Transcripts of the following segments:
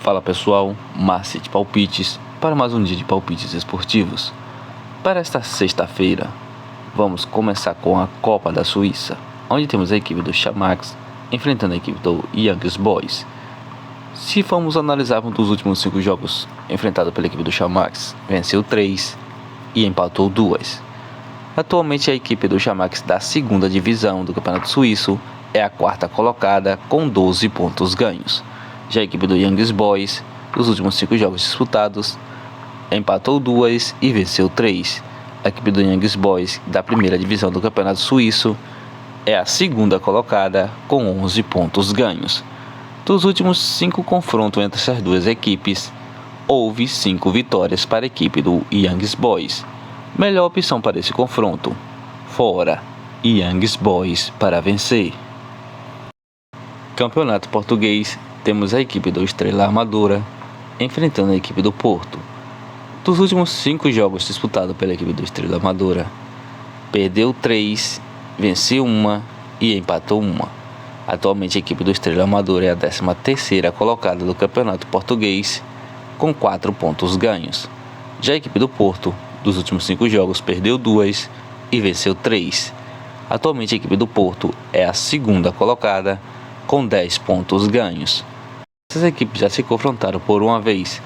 Fala pessoal, Márcio de Palpites para mais um dia de palpites esportivos. Para esta sexta-feira, vamos começar com a Copa da Suíça, onde temos a equipe do Xamax enfrentando a equipe do Young Boys. Se formos analisar um dos últimos 5 jogos enfrentado pela equipe do Xamax, venceu 3 e empatou 2. Atualmente a equipe do Xamax da segunda divisão do Campeonato Suíço é a quarta colocada com 12 pontos ganhos. Já a equipe do Young Boys, dos últimos 5 jogos disputados, empatou 2 e venceu 3. A equipe do Young Boys da primeira divisão do Campeonato Suíço é a segunda colocada com 11 pontos ganhos. Dos últimos 5 confrontos entre essas duas equipes, houve 5 vitórias para a equipe do Young Boys. Melhor opção para esse confronto: fora, Young Boys para vencer. Campeonato Português, temos a equipe do Estrela Amadora enfrentando a equipe do Porto. Dos últimos 5 jogos disputados pela equipe do Estrela Amadora, perdeu 3, venceu 1 e empatou 1. Atualmente a equipe do Estrela Amadora é a 13ª colocada do Campeonato Português com 4 pontos ganhos. Já a equipe do Porto, dos últimos 5 jogos, perdeu 2 e venceu 3. Atualmente a equipe do Porto é a segunda colocada com 10 pontos ganhos. Essas equipes já se confrontaram por uma vez,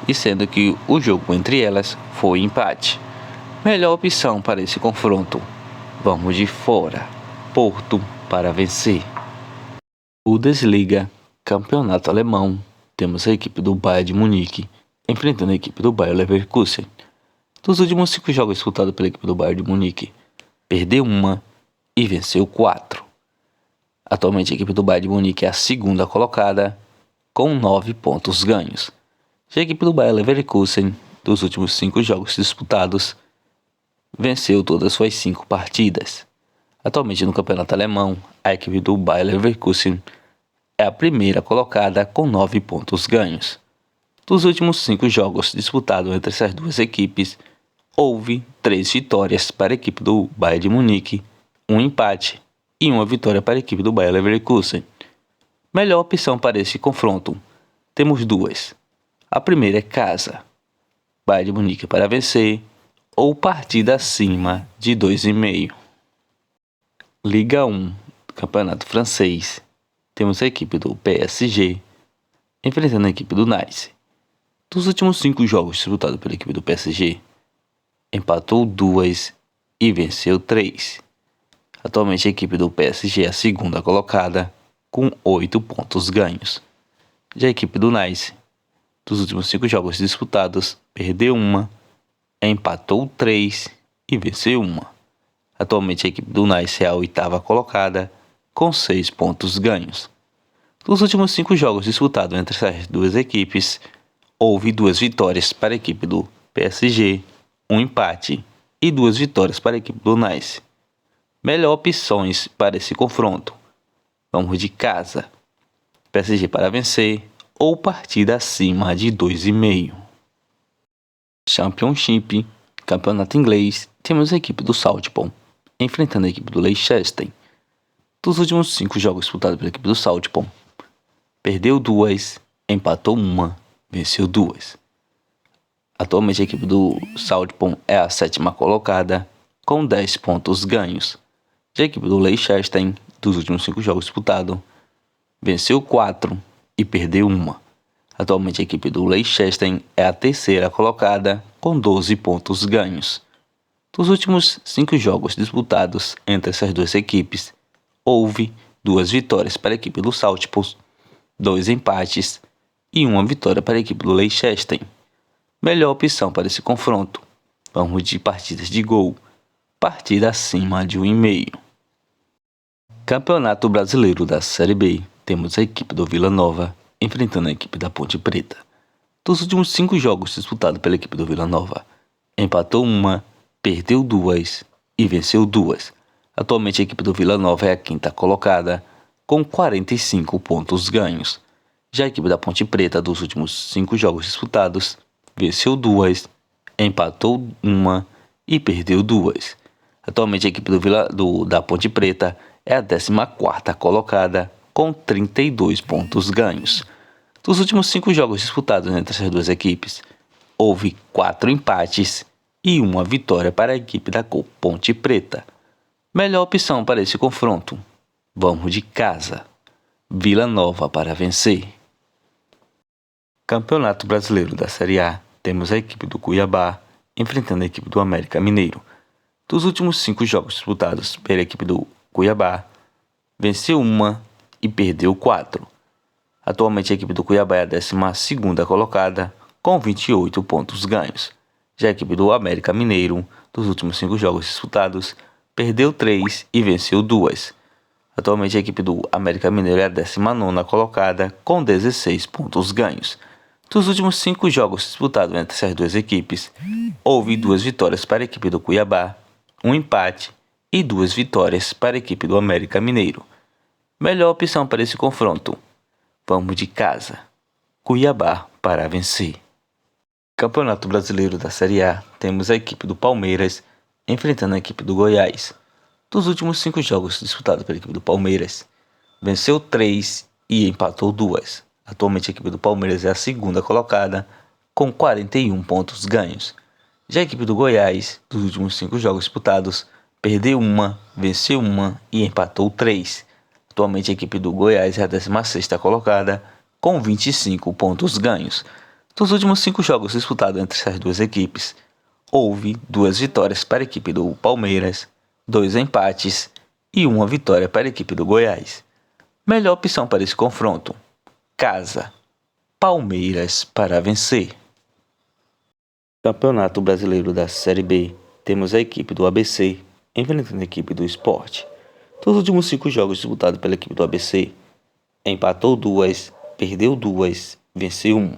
e sendo que o jogo entre elas foi empate. Melhor opção para esse confronto: vamos de fora, Porto para vencer. Bundesliga, campeonato alemão, temos a equipe do Bayern de Munique enfrentando a equipe do Bayer Leverkusen. Dos últimos 5 jogos disputados pela equipe do Bayern de Munique, perdeu 1 e venceu 4. Atualmente a equipe do Bayern de Munique é a segunda colocada com 9 pontos ganhos. Já a equipe do Bayer Leverkusen, dos últimos 5 jogos disputados, venceu todas as suas 5 partidas. Atualmente no campeonato alemão, a equipe do Bayer Leverkusen é a primeira colocada com 9 pontos ganhos. Dos últimos 5 jogos disputados entre essas duas equipes, houve 3 vitórias para a equipe do Bayern de Munique, 1 empate e 1 vitória para a equipe do Bayer Leverkusen. Melhor opção para esse confronto: temos 2. A primeira é casa, Bayern de Munique para vencer, ou partida acima de 2,5. Liga 1, campeonato francês, temos a equipe do PSG enfrentando a equipe do Nice. Dos últimos 5 jogos disputados pela equipe do PSG, empatou 2 e venceu 3. Atualmente a equipe do PSG é a segunda colocada com 8 pontos ganhos. Já a equipe do Nice, dos últimos 5 jogos disputados, perdeu 1, empatou 3 e venceu 1. Atualmente a equipe do Nice é a 8ª colocada com 6 pontos ganhos. Dos últimos 5 jogos disputados entre essas duas equipes, houve 2 vitórias para a equipe do PSG, 1 empate e 2 vitórias para a equipe do Nice. Melhor opções para esse confronto: vamos de casa, PSG para vencer, ou partida acima de 2,5. Championship, campeonato inglês, temos a equipe do Southampton enfrentando a equipe do Leicester. Dos últimos 5 jogos disputados pela equipe do Southampton, perdeu 2, empatou 1, venceu 2. Atualmente a equipe do Southampton é a 7ª colocada com 10 pontos ganhos. Já a equipe do Leicester, dos últimos 5 jogos disputados, venceu 4 e perdeu 1. Atualmente a equipe do Leicester é a 3ª colocada com 12 pontos ganhos. Dos últimos 5 jogos disputados entre essas duas equipes, houve 2 vitórias para a equipe do Southampton, 2 empates e 1 vitória para a equipe do Leicester. Melhor opção para esse confronto: vamos de partidas de gol, partida acima de 1,5. Campeonato Brasileiro da Série B, temos a equipe do Vila Nova enfrentando a equipe da Ponte Preta. Dos últimos 5 jogos disputados pela equipe do Vila Nova, empatou 1, perdeu 2 e venceu 2. Atualmente a equipe do Vila Nova é a 5ª colocada com 45 pontos ganhos. Já a equipe da Ponte Preta, dos últimos 5 jogos disputados, venceu 2, empatou 1 e perdeu 2. Atualmente a equipe da Ponte Preta é a 14ª colocada com 32 pontos ganhos. Dos últimos 5 jogos disputados entre essas duas equipes, houve 4 empates e uma vitória para a equipe da cor Ponte Preta. Melhor opção para esse confronto: vamos de casa. Vila Nova para vencer. Campeonato Brasileiro da Série A, temos a equipe do Cuiabá enfrentando a equipe do América Mineiro. Dos últimos 5 jogos disputados pela equipe do Cuiabá, venceu uma e perdeu 4. Atualmente a equipe do Cuiabá é a 12ª colocada, com 28 pontos ganhos. Já a equipe do América Mineiro, dos últimos 5 jogos disputados, perdeu 3 e venceu 2. Atualmente a equipe do América Mineiro é a 19ª colocada, com 16 pontos ganhos. Dos últimos 5 jogos disputados entre essas duas equipes, houve 2 vitórias para a equipe do Cuiabá, um empate e 2 vitórias para a equipe do América Mineiro. Melhor opção para esse confronto: vamos de casa. Cuiabá para vencer. Campeonato Brasileiro da Série A, temos a equipe do Palmeiras enfrentando a equipe do Goiás. Dos últimos 5 jogos disputados pela equipe do Palmeiras, venceu 3 e empatou 2. Atualmente a equipe do Palmeiras é a 2ª colocada, com 41 pontos ganhos. Já a equipe do Goiás, dos últimos 5 jogos disputados, perdeu uma, venceu uma e empatou 3. Atualmente a equipe do Goiás é a 16ª colocada, com 25 pontos ganhos. Dos últimos 5 jogos disputados entre essas duas equipes, houve 2 vitórias para a equipe do Palmeiras, 2 empates e uma vitória para a equipe do Goiás. Melhor opção para esse confronto: casa. Palmeiras para vencer. Campeonato Brasileiro da Série B, temos a equipe do ABC enfrentando a equipe do Sport. Dos últimos 5 jogos disputados pela equipe do ABC, empatou 2, perdeu 2, venceu 1.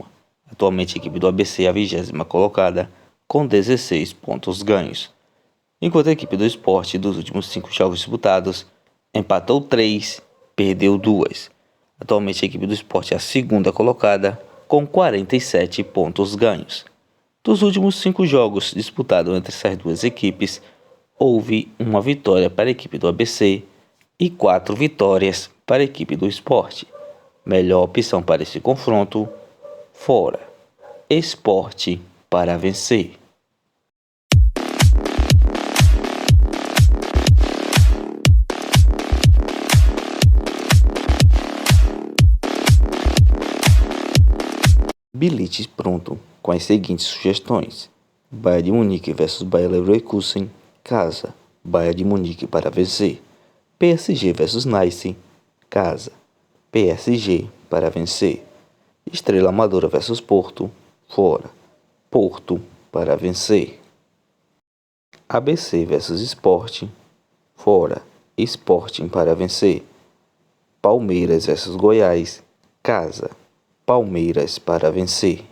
Atualmente a equipe do ABC é a 20ª colocada, com 16 pontos ganhos. Enquanto a equipe do Sport, dos últimos 5 jogos disputados, empatou 3, perdeu 2. Atualmente a equipe do Sport é a 2ª colocada, com 47 pontos ganhos. Dos últimos 5 jogos disputados entre essas duas equipes, houve uma vitória para a equipe do ABC e 4 vitórias para a equipe do Sport. Melhor opção para esse confronto: fora. Sport para vencer. Bilhete pronto com as seguintes sugestões: Bayern de Munique vs Bayer Leverkusen, casa. Bayern de Munique para vencer. PSG vs Nice, casa. PSG para vencer. Estrela Amadora vs Porto, fora. Porto para vencer. ABC vs Sport, fora. Sporting para vencer. Palmeiras vs Goiás, casa. Palmeiras para vencer.